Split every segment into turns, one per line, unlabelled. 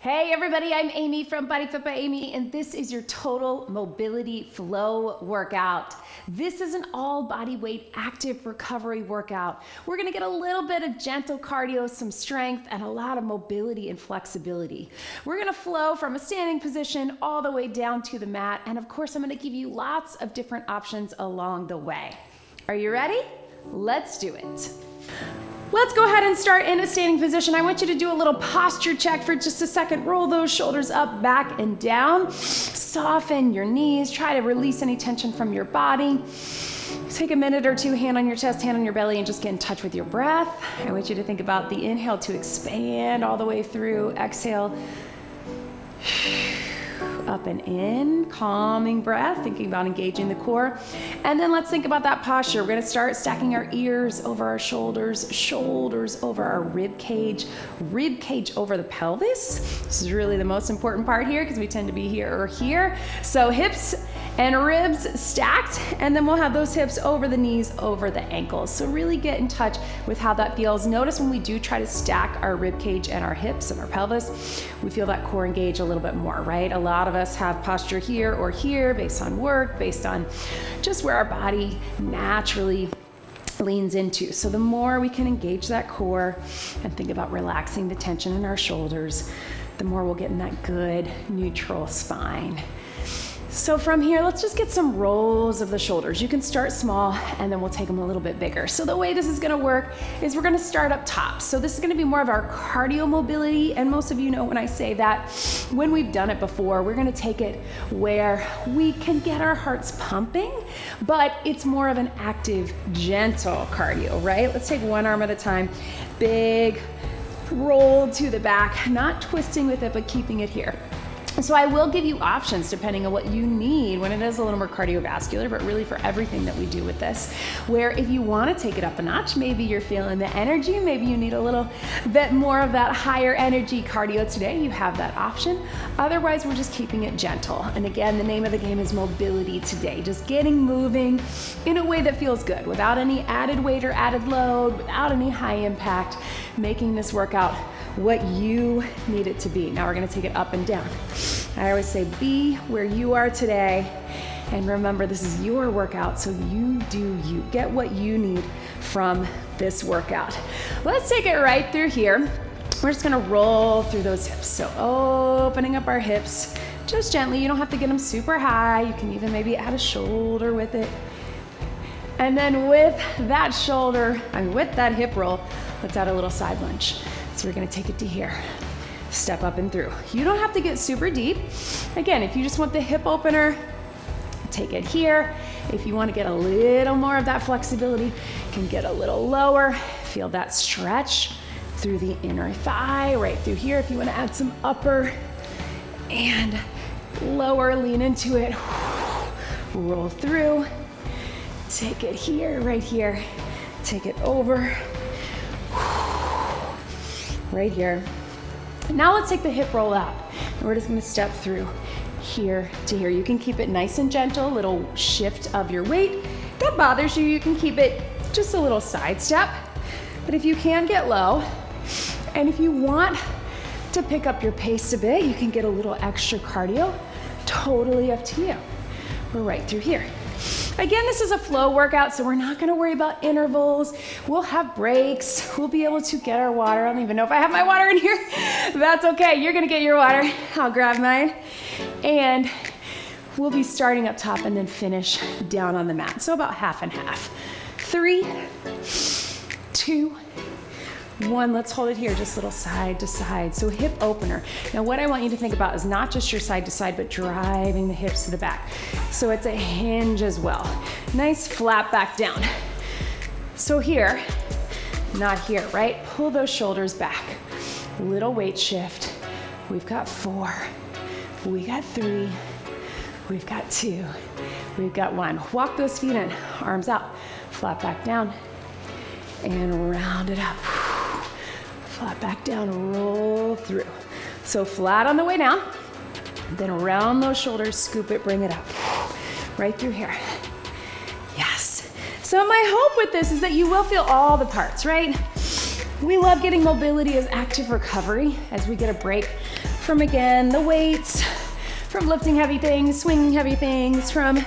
Hey everybody, I'm Amy from BodyFit by Amy, and this is your total mobility flow workout. This is an all body weight active recovery workout. We're gonna get a little bit of gentle cardio, some strength, and a lot of mobility and flexibility. We're gonna flow from a standing position all the way down to the mat, and of course I'm gonna give you lots of different options along the way. Are you ready? Let's do it. Let's go ahead and start in a standing position. I want you to do a little posture check for just a second. Roll those shoulders up, back, and down. Soften your knees. Try to release any tension from your body. Take a minute or two, hand on your chest, hand on your belly, and just get in touch with your breath. I want you to think about the inhale to expand all the way through. Exhale. Up and in, calming breath, thinking about engaging the core. And then let's think about that posture. We're gonna start stacking our ears over our shoulders, shoulders over our rib cage over the pelvis. This is really the most important part here because we tend to be here or here. So hips and ribs stacked, and then we'll have those hips over the knees, over the ankles. So really get in touch with how that feels. Notice when we do try to stack our rib cage and our hips and our pelvis, we feel that core engage a little bit more, right? A lot of us have posture here or here based on work, based on just where our body naturally leans into. So the more we can engage that core and think about relaxing the tension in our shoulders, the more we'll get in that good neutral spine. So from here, let's just get some rolls of the shoulders. You can start small and then we'll take them a little bit bigger. So the way this is gonna work is we're gonna start up top. So this is gonna be more of our cardio mobility, and most of you know when I say that, when we've done it before, we're gonna take it where we can get our hearts pumping, but it's more of an active, gentle cardio, right? Let's take one arm at a time. Big roll to the back, not twisting with it, but keeping it here. So I will give you options depending on what you need when it is a little more cardiovascular, but really for everything that we do with this, where if you want to take it up a notch, maybe you're feeling the energy, maybe you need a little bit more of that higher energy cardio today, you have that option. Otherwise, we're just keeping it gentle. And again, the name of the game is mobility today, just getting moving in a way that feels good, without any added weight or added load, without any high impact, making this workout what you need it to be. Now we're gonna take it up and down. I always say be where you are today, and remember this is your workout, so you do you. Get what you need from this workout. Let's take it right through here. We're just gonna roll through those hips. So opening up our hips, just gently. You don't have to get them super high. You can even maybe add a shoulder with it. And then with that with that hip roll, let's add a little side lunge. So we're gonna take it to here. Step up and through. You don't have to get super deep. Again, if you just want the hip opener, take it here. If you want to get a little more of that flexibility, you can get a little lower. Feel that stretch through the inner thigh, right through here. If you want to add some upper and lower, lean into it. Roll through. Take it here, right here. Take it over. Right here. Now let's take the hip roll up. And we're just gonna step through here to here. You can keep it nice and gentle, little shift of your weight. If that bothers you, you can keep it just a little side step. But if you can get low, and if you want to pick up your pace a bit, you can get a little extra cardio. Totally up to you. We're right through here. Again, this is a flow workout, so we're not gonna worry about intervals. We'll have breaks. We'll be able to get our water. I don't even know if I have my water in here. That's okay, you're gonna get your water. I'll grab mine. And we'll be starting up top and then finish down on the mat. So about half and half. 3, 2, 1, let's hold it here, just little side to side. So hip opener. Now what I want you to think about is not just your side to side, but driving the hips to the back. So it's a hinge as well. Nice flat back down. So here, not here, right? Pull those shoulders back. Little weight shift. We've got 4, we got 3, we've got 2, we've got 1. Walk those feet in, arms out, flat back down, and round it up. Flat back down, roll through. So flat on the way down, then around those shoulders, scoop it, bring it up. Right through here. Yes. So my hope with this is that you will feel all the parts, right? We love getting mobility as active recovery as we get a break from, again, the weights, from lifting heavy things, swinging heavy things, from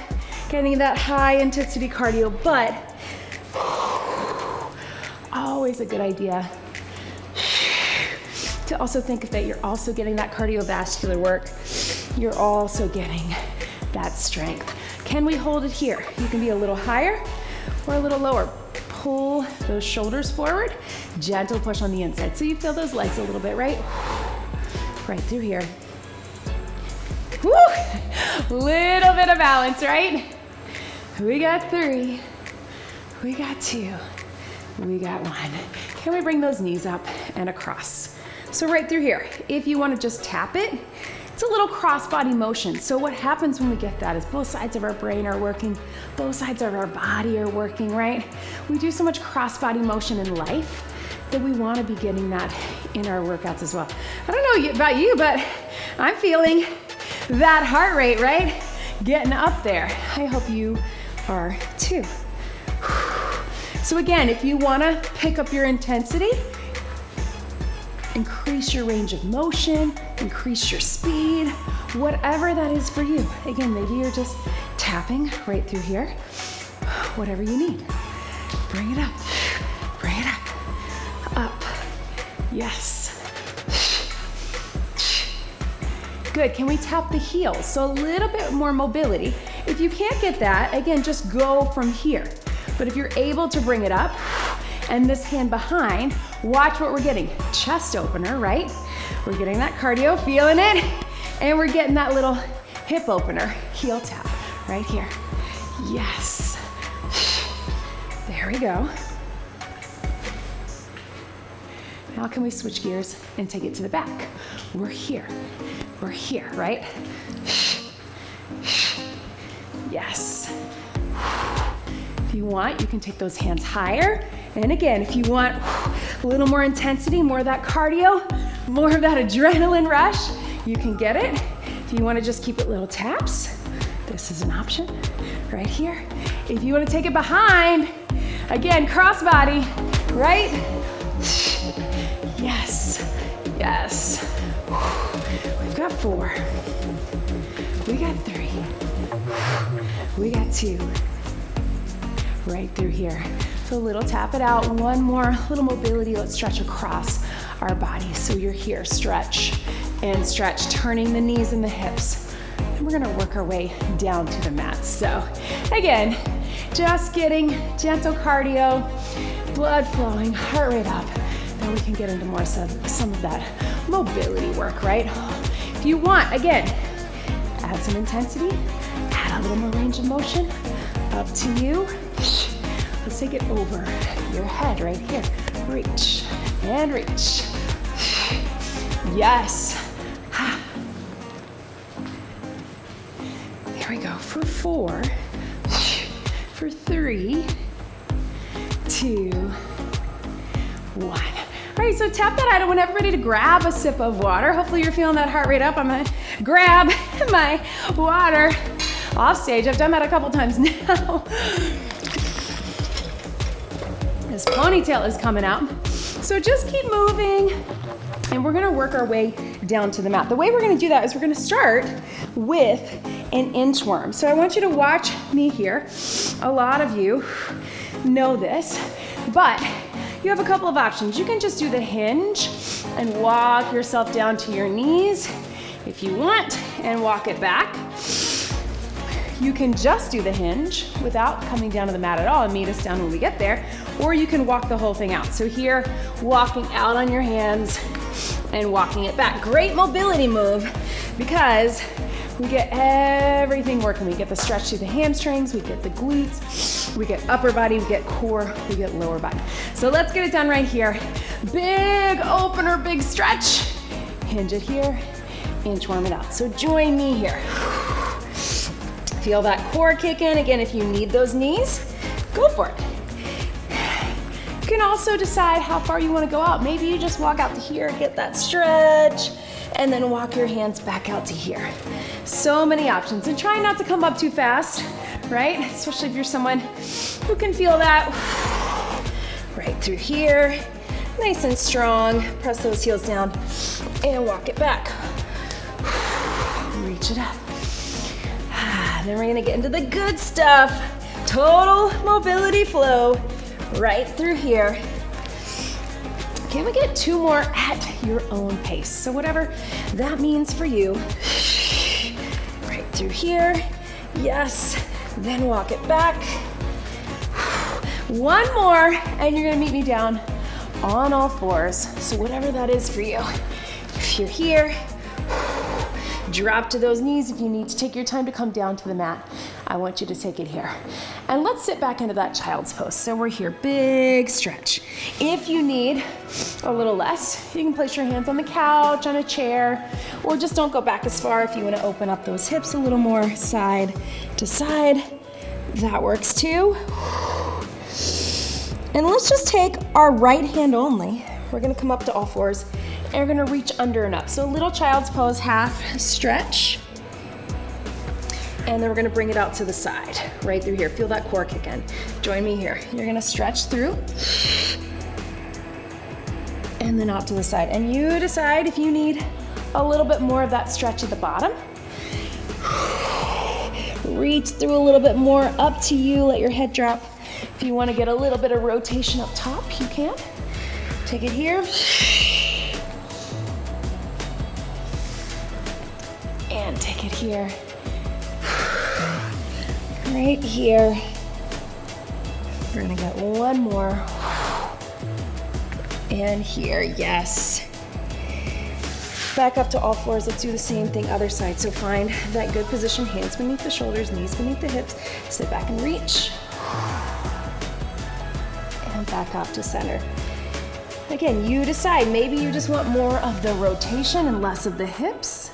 getting that high intensity cardio, but always a good idea to also think that you're also getting that cardiovascular work. You're also getting that strength. Can we hold it here? You can be a little higher or a little lower. Pull those shoulders forward, gentle push on the inside. So you feel those legs a little bit, right? Right through here. Woo! Little bit of balance, right? We got 3, we got 2, we got 1. Can we bring those knees up and across? So right through here, if you want to just tap it, it's a little cross-body motion. So what happens when we get that is both sides of our brain are working, both sides of our body are working, right? We do so much cross-body motion in life that we want to be getting that in our workouts as well. I don't know about you, but I'm feeling that heart rate, right? Getting up there. I hope you are too. So again, if you want to pick up your intensity, increase your range of motion, increase your speed, whatever that is for you. Again, maybe you're just tapping right through here, whatever you need. Bring it up, bring it up, yes. Good, can we tap the heels? So a little bit more mobility. If you can't get that, again, just go from here. But if you're able to bring it up, and this hand behind, watch what we're getting. Chest opener, right? We're getting that cardio, feeling it, and we're getting that little hip opener, heel tap, right here. Yes. There we go. Now can we switch gears and take it to the back? We're here, right? Yes. If you want, you can take those hands higher. And again, if you want a little more intensity, more of that cardio, more of that adrenaline rush, you can get it. If you want to just keep it little taps, this is an option right here. If you want to take it behind, again, crossbody, right? Yes, yes. We've got 4. We got 3. We got 2. Right through here. So a little tap it out, one more little mobility. Let's stretch across our body. So you're here, stretch and stretch, turning the knees and the hips. And we're gonna work our way down to the mat. So again, just getting gentle cardio, blood flowing, heart rate up. Then we can get into more some of that mobility work, right? If you want, again, add some intensity, add a little more range of motion, up to you. Let's take it over your head right here. Reach and reach. Yes. There we go. For 4, for 3, 2, 1. All right, so tap that out. I want everybody to grab a sip of water. Hopefully you're feeling that heart rate up. I'm gonna grab my water off stage. I've done that a couple times now. This ponytail is coming out. So just keep moving and we're gonna work our way down to the mat. The way we're gonna do that is we're gonna start with an inchworm. So I want you to watch me here. A lot of you know this, but you have a couple of options. You can just do the hinge and walk yourself down to your knees if you want and walk it back. You can just do the hinge without coming down to the mat at all and meet us down when we get there, or you can walk the whole thing out. So here, walking out on your hands and walking it back. Great mobility move because we get everything working. We get the stretch through the hamstrings, we get the glutes, we get upper body, we get core, we get lower body. So let's get it done right here. Big opener, big stretch. Hinge it here, inchworm it out. So join me here. Feel that core kick in. Again, if you need those knees, go for it. You can also decide how far you want to go out. Maybe you just walk out to here, get that stretch, and then walk your hands back out to here. So many options. And try not to come up too fast, right? Especially if you're someone who can feel that. Right through here. Nice and strong. Press those heels down and walk it back. Reach it up. Then we're gonna get into the good stuff. Total mobility flow right through here. Can we get 2 more at your own pace? So whatever that means for you. Right through here. Yes. Then walk it back. 1 more, and you're gonna meet me down on all 4s. So whatever that is for you. If you're here, drop to those knees. If you need to take your time to come down to the mat, I want you to take it here. And let's sit back into that child's pose. So we're here, big stretch. If you need a little less, you can place your hands on the couch, on a chair, or just don't go back as far if you want to open up those hips a little more side to side. That works too. And let's just take our right hand only. We're gonna come up to all 4s. And we're gonna reach under and up. So little child's pose, half stretch. And then we're gonna bring it out to the side, right through here. Feel that core kick in. Join me here. You're gonna stretch through. And then out to the side. And you decide if you need a little bit more of that stretch at the bottom. Reach through a little bit more, up to you, let your head drop. If you wanna get a little bit of rotation up top, you can. Take it here. And take it here. Right here. We're gonna get 1 more. And here, yes. Back up to all 4s, let's do the same thing, other side. So find that good position, hands beneath the shoulders, knees beneath the hips. Sit back and reach. And back up to center. Again, you decide, maybe you just want more of the rotation and less of the hips.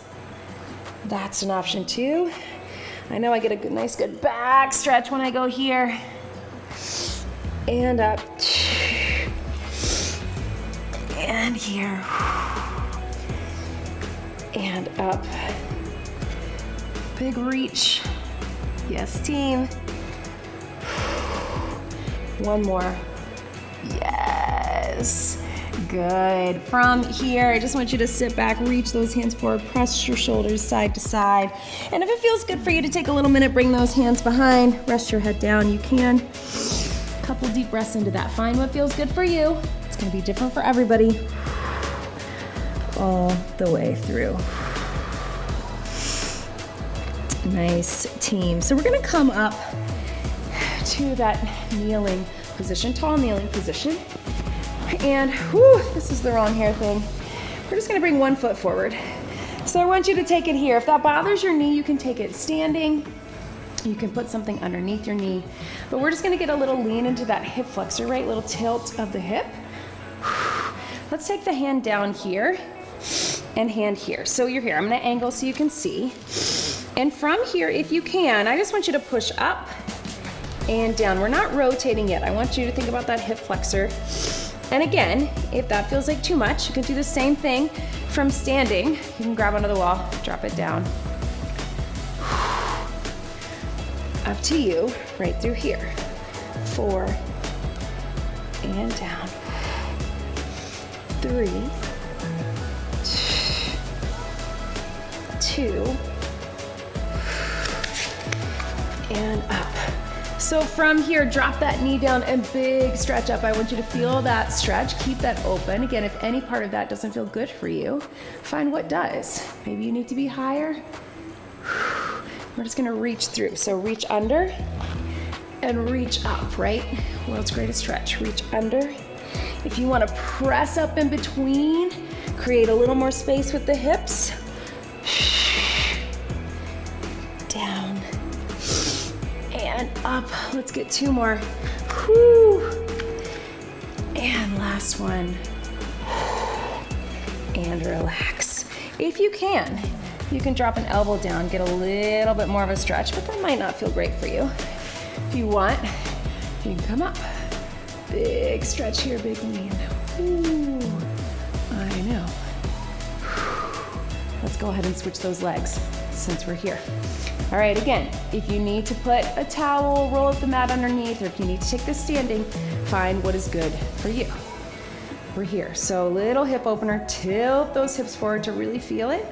That's an option too. I know I get a good, nice good back stretch when I go here. And up. And here. And up. Big reach. Yes, team. 1 more. Yes. Good. From here, I just want you to sit back, reach those hands forward, press your shoulders side to side. And if it feels good for you to take a little minute, bring those hands behind, rest your head down, you can. A couple deep breaths into that. Find what feels good for you. It's gonna be different for everybody. All the way through. Nice, team. So we're gonna come up to that kneeling position, tall kneeling position. And whew, this is the wrong hair thing. We're just gonna bring 1 foot forward. So I want you to take it here. If that bothers your knee, you can take it standing. You can put something underneath your knee. But we're just gonna get a little lean into that hip flexor, right? Little tilt of the hip. Let's take the hand down here and hand here. So you're here. I'm gonna angle so you can see. And from here, if you can, I just want you to push up and down. We're not rotating yet. I want you to think about that hip flexor. And again, if that feels like too much, you can do the same thing from standing. You can grab onto the wall, drop it down. Up to you, right through here. 4, and down. 3, 2, and up. So from here, drop that knee down and big stretch up. I want you to feel that stretch, keep that open. Again, if any part of that doesn't feel good for you, find what does. Maybe you need to be higher. We're just gonna reach through. So reach under and reach up, right? World's greatest stretch, reach under. If you wanna press up in between, create a little more space with the hips. Down. And up. Let's get 2 more. Whew. And last one. And relax. If you can drop an elbow down, get a little bit more of a stretch, but that might not feel great for you. If you want, you can come up. Big stretch here, big lean. Ooh, I know. Let's go ahead and switch those legs since we're here. All right, again, if you need to put a towel, roll up the mat underneath, or if you need to take this standing, find what is good for you. We're here. So little hip opener, tilt those hips forward to really feel it.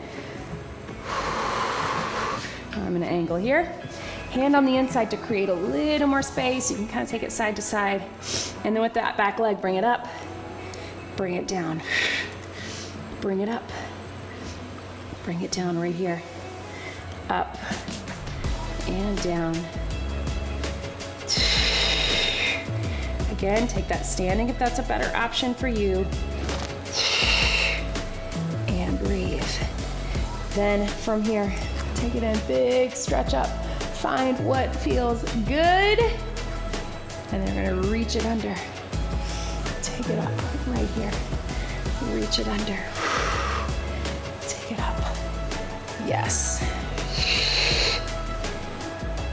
I'm gonna angle here. Hand on the inside to create a little more space. You can kind of take it side to side. And then with that back leg, bring it up, bring it down, bring it up, bring it down right here, up and down. Again, take that standing if that's a better option for you. And breathe. Then from here, take it in, big stretch up. Find what feels good. And then we're gonna reach it under. Take it up right here. Reach it under. Take it up. Yes.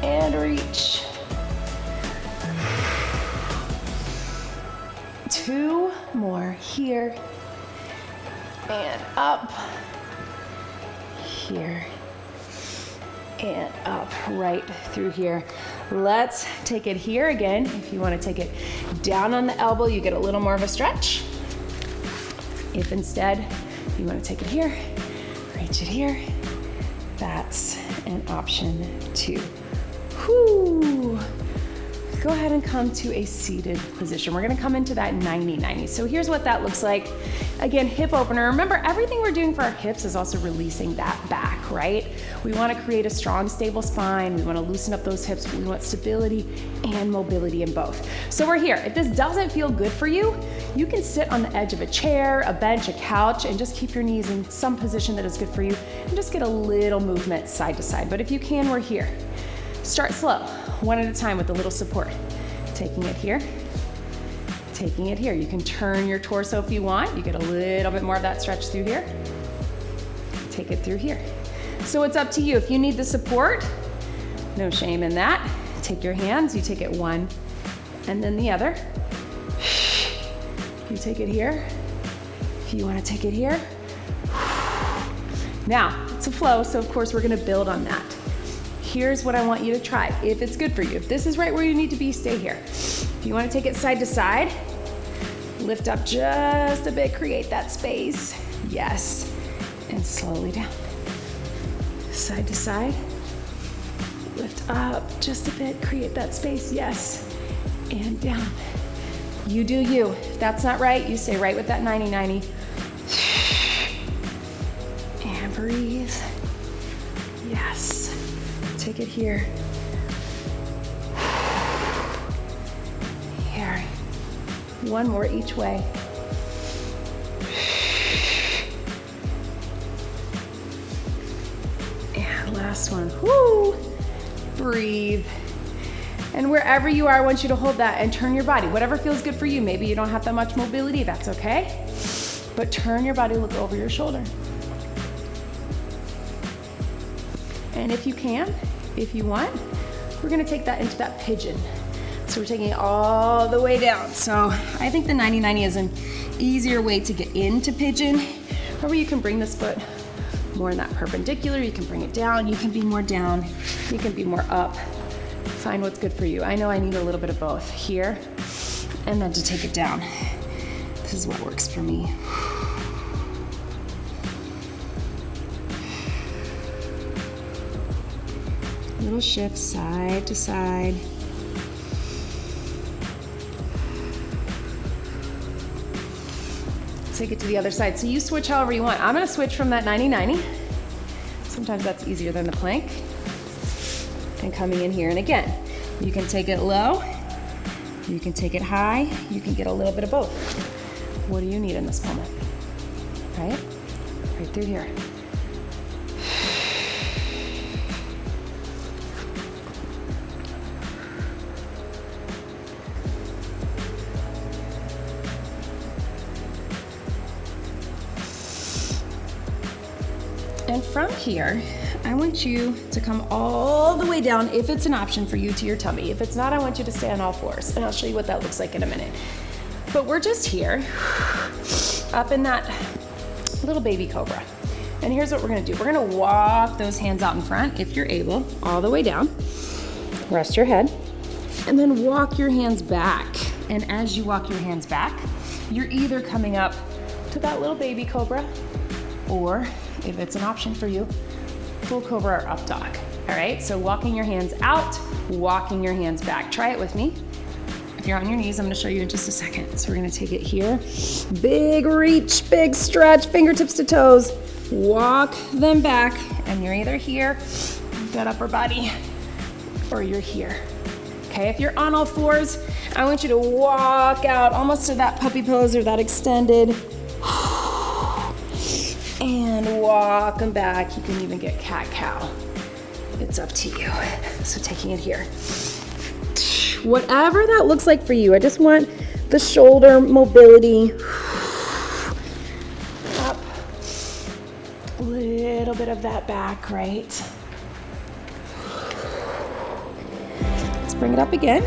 And reach. 2 more here. And up. Here. And up right through here. Let's take it here again. If you want to take it down on the elbow, you get a little more of a stretch. If instead you want to take it here, reach it here, that's an option too. Whoo! Go ahead and come to a seated position. We're gonna come into that 90-90. So here's what that looks like. Again, hip opener. Remember, everything we're doing for our hips is also releasing that back, right? We wanna create a strong, stable spine. We wanna loosen up those hips. We want stability and mobility in both. So we're here. If this doesn't feel good for you, you can sit on the edge of a chair, a bench, a couch, and just keep your knees in some position that is good for you, and just get a little movement side to side. But if you can, we're here. Start slow, one at a time with a little support. Taking it here, taking it here. You can turn your torso if you want. You get a little bit more of that stretch through here. Take it through here. So it's up to you. If you need the support, no shame in that. Take your hands, you take it one and then the other. You take it here. If you want to take it here. Now, it's a flow, so of course we're gonna build on that. Here's what I want you to try, if it's good for you. If this is right where you need to be, stay here. If you want to take it side to side, lift up just a bit, create that space. Yes, and slowly down. Side to side, lift up just a bit, create that space. Yes, and down. You do you. If that's not right, you stay right with that 90-90. And breathe. Yes. Take it here. Here. One more each way. And last one. Woo! Breathe. And wherever you are, I want you to hold that and turn your body. Whatever feels good for you. Maybe you don't have that much mobility, that's okay. But turn your body, look over your shoulder. And if you can, if you want, we're gonna take that into that pigeon. So we're taking it all the way down. So I think the 90-90 is an easier way to get into pigeon, or you can bring this foot more in that perpendicular, you can bring it down, you can be more down, you can be more up. Find what's good for you. I know I need a little bit of both here, and then to take it down. This is what works for me. Little shift side to side. Take it to the other side. So you switch however you want. I'm gonna switch from that 90-90. Sometimes that's easier than the plank. And coming in here, and again, you can take it low, you can take it high, you can get a little bit of both. What do you need in this moment? Right? Right through here. And from here, I want you to come all the way down, if it's an option for you, to your tummy. If it's not, I want you to stay on all fours, and I'll show you what that looks like in a minute. But we're just here, up in that little baby cobra. And here's what we're gonna do. We're gonna walk those hands out in front, if you're able, all the way down. Rest your head, and then walk your hands back. And as you walk your hands back, you're either coming up to that little baby cobra, or if it's an option for you, full cobra or up dog. All right, so walking your hands out, walking your hands back. Try it with me. If you're on your knees, I'm gonna show you in just a second. So we're gonna take it here. Big reach, big stretch, fingertips to toes. Walk them back, and you're either here, that upper body, or you're here. Okay, if you're on all fours, I want you to walk out almost to that puppy pose or that extended. And walk them back. You can even get cat-cow. It's up to you. So taking it here. Whatever that looks like for you, I just want the shoulder mobility. Up. A little bit of that back, right? Let's bring it up again.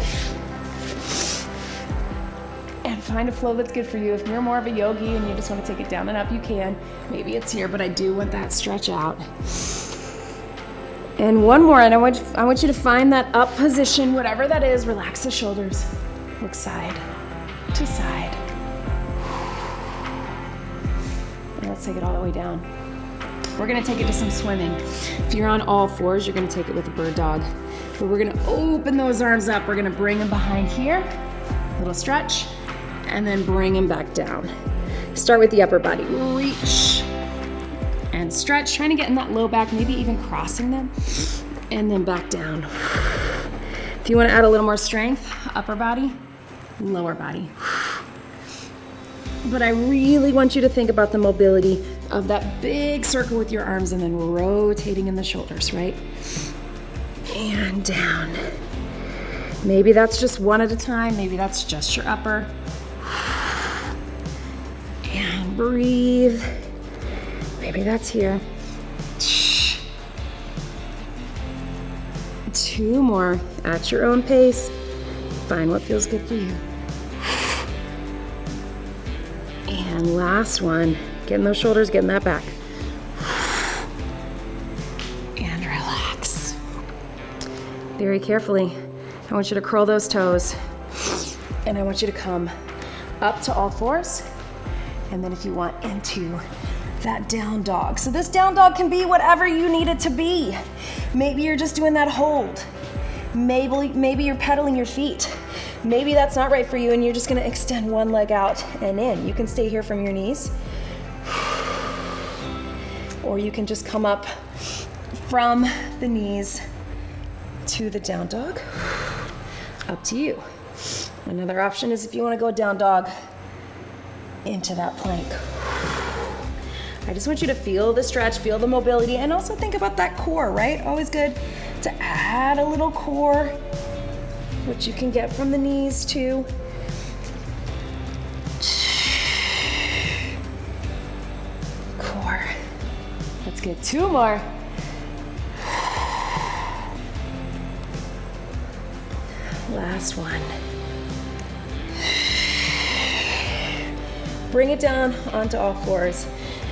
And find a flow that's good for you. If you're more of a yogi and you just want to take it down and up, you can. Maybe it's here, but I do want that stretch out. And one more, and I want you to find that up position, whatever that is. Relax the shoulders. Look side to side. And let's take it all the way down. We're gonna take it to some swimming. If you're on all fours, you're gonna take it with a bird dog. But we're gonna open those arms up. We're gonna bring them behind here. Little stretch, and then bring them back down. Start with the upper body. Reach. And stretch, trying to get in that low back, maybe even crossing them, and then back down. If you want to add a little more strength, upper body, lower body. But I really want you to think about the mobility of that big circle with your arms and then rotating in the shoulders, right? And down. Maybe that's just one at a time, maybe that's just your upper. And breathe. Maybe that's here. 2 more at your own pace. Find what feels good for you. And last one. Getting those shoulders, getting that back. And relax. Very carefully. I want you to curl those toes. And I want you to come up to all fours. And then if you want, into that down dog. So this down dog can be whatever you need it to be. Maybe you're just doing that hold. Maybe you're pedaling your feet. Maybe that's not right for you and you're just gonna extend one leg out and in. You can stay here from your knees. Or you can just come up from the knees to the down dog. Up to you. Another option is if you wanna go down dog into that plank. I just want you to feel the stretch, feel the mobility, and also think about that core, right? Always good to add a little core, which you can get from the knees too. Core. Let's get 2 more. Last one. Bring it down onto all fours.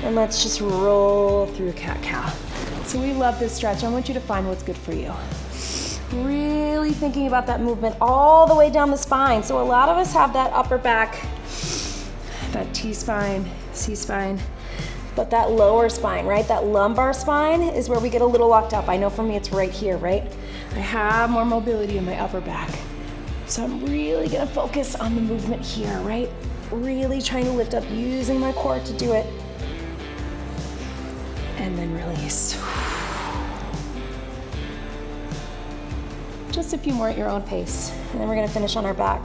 And let's just roll through cat-cow. So we love this stretch. I want you to find what's good for you. Really thinking about that movement all the way down the spine. So a lot of us have that upper back, that T-spine, C-spine, but that lower spine, right? That lumbar spine is where we get a little locked up. I know for me it's right here, right? I have more mobility in my upper back. So I'm really gonna focus on the movement here, right? Really trying to lift up, using my core to do it. And then release. Just a few more at your own pace. And then we're gonna finish on our back.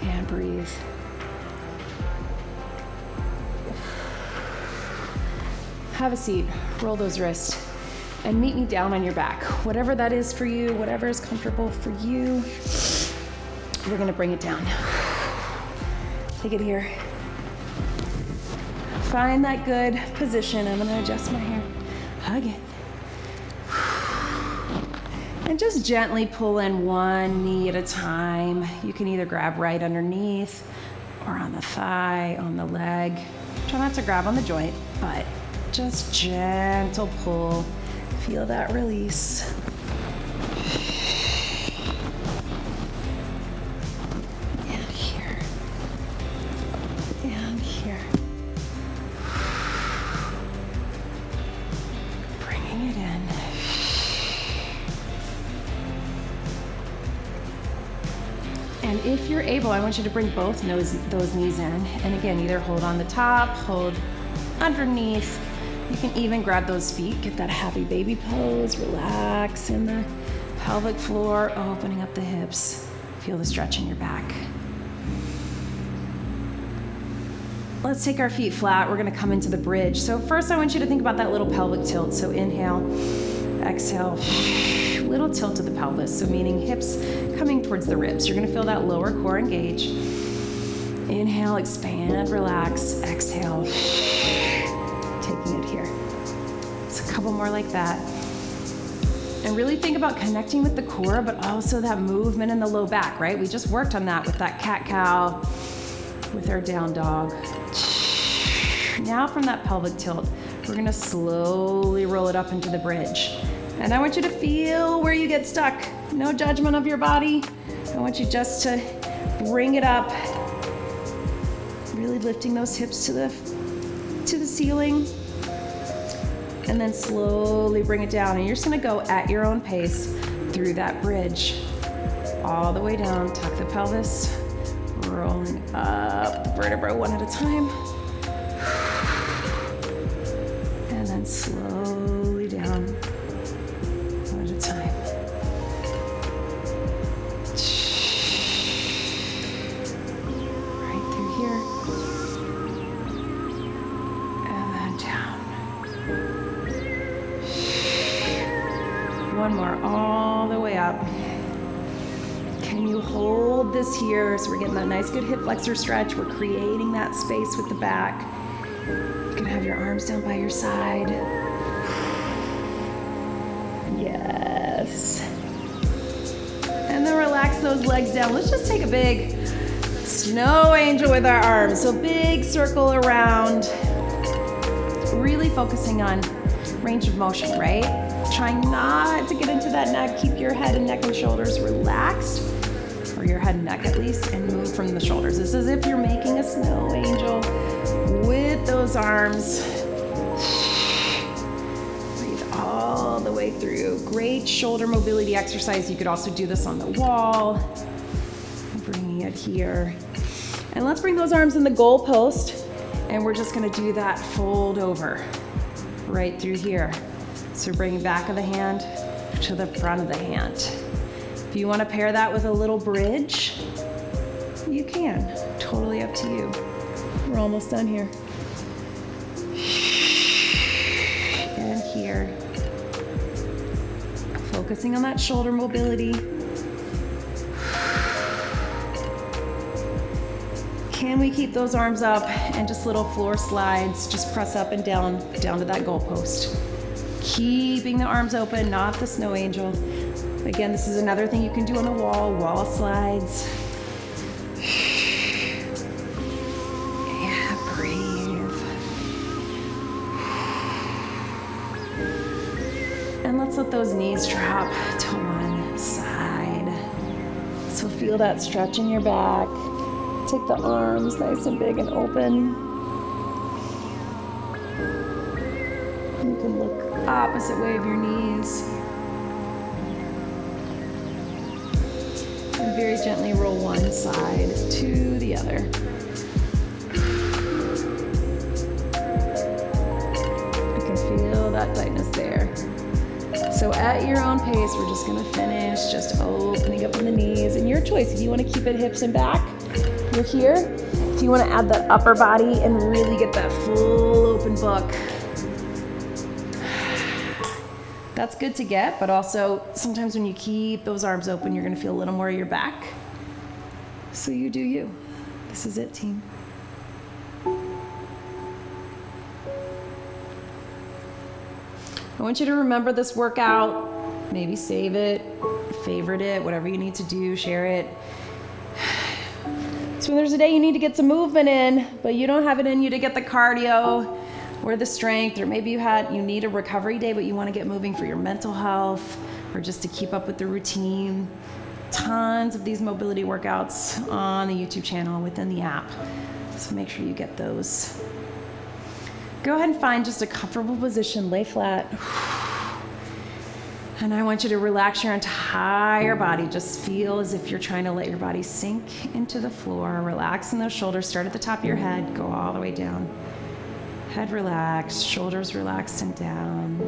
And breathe. Have a seat, roll those wrists, and meet me down on your back. Whatever that is for you, whatever is comfortable for you, we're gonna bring it down. Take it here. Find that good position. I'm gonna adjust my hair. Hug it. And just gently pull in one knee at a time. You can either grab right underneath or on the thigh, on the leg. Try not to grab on the joint, but just gentle pull. Feel that release. And here. And here. if you're able, I want you to bring both those knees in. And again, either hold on the top, hold underneath. You can even grab those feet, get that happy baby pose, relax in the pelvic floor, opening up the hips. Feel the stretch in your back. Let's take our feet flat. We're gonna come into the bridge. So first I want you to think about that little pelvic tilt. So inhale, exhale, little tilt to the pelvis. So meaning hips coming towards the ribs. You're gonna feel that lower core engage. Inhale, expand, relax, exhale, taking it here. So a couple more like that. And really think about connecting with the core, but also that movement in the low back, right? We just worked on that with that cat-cow, with our down dog. Now from that pelvic tilt, we're gonna slowly roll it up into the bridge. And I want you to feel where you get stuck. No judgment of your body. I want you just to bring it up. Really lifting those hips to the ceiling. And then slowly bring it down. And you're just gonna go at your own pace through that bridge. All the way down, tuck the pelvis, rolling up the vertebra one at a time. And then slowly down, one at a time. Right through here. And then down. One more, all the way up. Can you hold this here? So we're getting that nice good hip flexor stretch. We're creating that space with the back. You can have your arms down by your side. Yes. And then relax those legs down. Let's just take a big snow angel with our arms. So big circle around. Really focusing on range of motion, right? Trying not to get into that neck. Keep your head and neck and shoulders relaxed, or your head and neck at least, and move from the shoulders. It's as if you're making a snow angel with those arms. Breathe all the way through. Great shoulder mobility exercise. You could also do this on the wall. Bringing it here. And let's bring those arms in the goal post, and we're just gonna do that fold over right through here. So bring back of the hand to the front of the hand. If you want to pair that with a little bridge, you can. Totally up to you. We're almost done here. And here. Focusing on that shoulder mobility. Can we keep those arms up and just little floor slides? Just press up and down to that goalpost. Keeping the arms open, not the snow angel. Again, this is another thing you can do on the wall slides. Yeah, breathe. And let's let those knees drop to one side. So feel that stretch in your back. Take the arms nice and big and open. You can look opposite way of your knees. And very gently roll one side to the other. You can feel that tightness there. So at your own pace, we're just gonna finish just opening up in the knees. And your choice, if you wanna keep it hips and back, you're here. If you wanna add that upper body and really get that full open book, that's good to get, but also sometimes when you keep those arms open, you're gonna feel a little more of your back. So you do you. This is it, team. I want you to remember this workout, maybe save it, favorite it, whatever you need to do, share it. So when there's a day you need to get some movement in, but you don't have it in you to get the cardio or the strength, or maybe you need a recovery day, but you want to get moving for your mental health or just to keep up with the routine. Tons of these mobility workouts on the YouTube channel within the app. So make sure you get those. Go ahead and find just a comfortable position, lay flat. And I want you to relax your entire body. Just feel as if you're trying to let your body sink into the floor. Relaxing those shoulders. Start at the top of your head. Go all the way down. Head relaxed. Shoulders relaxed and down.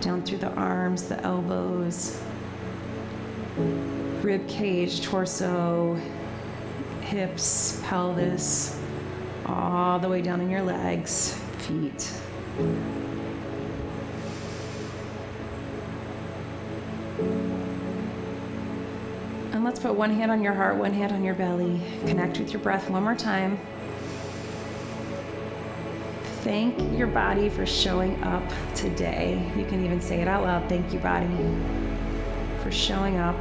Down through the arms, the elbows. Rib cage, torso, hips, pelvis. All the way down in your legs, feet. And let's put one hand on your heart, one hand on your belly. Connect with your breath one more time. Thank your body for showing up today. You can even say it out loud. Thank you, body, for showing up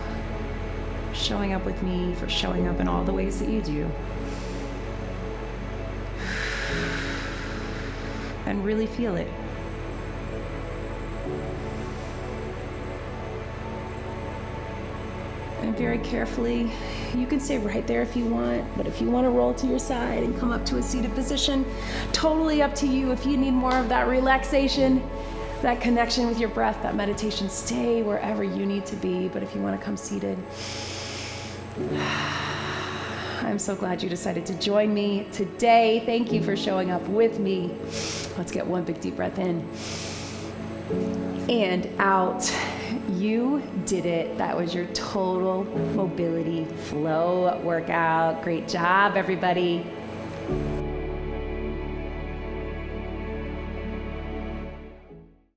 with me, for showing up in all the ways that you do. And really feel it. And very carefully, you can stay right there if you want, but if you want to roll to your side and come up to a seated position, totally up to you. If you need more of that relaxation, that connection with your breath, that meditation, stay wherever you need to be. But if you want to come seated, I'm so glad you decided to join me today. Thank you for showing up with me. Let's get one big deep breath in and out. You did it. That was your total mobility flow workout. Great job, everybody.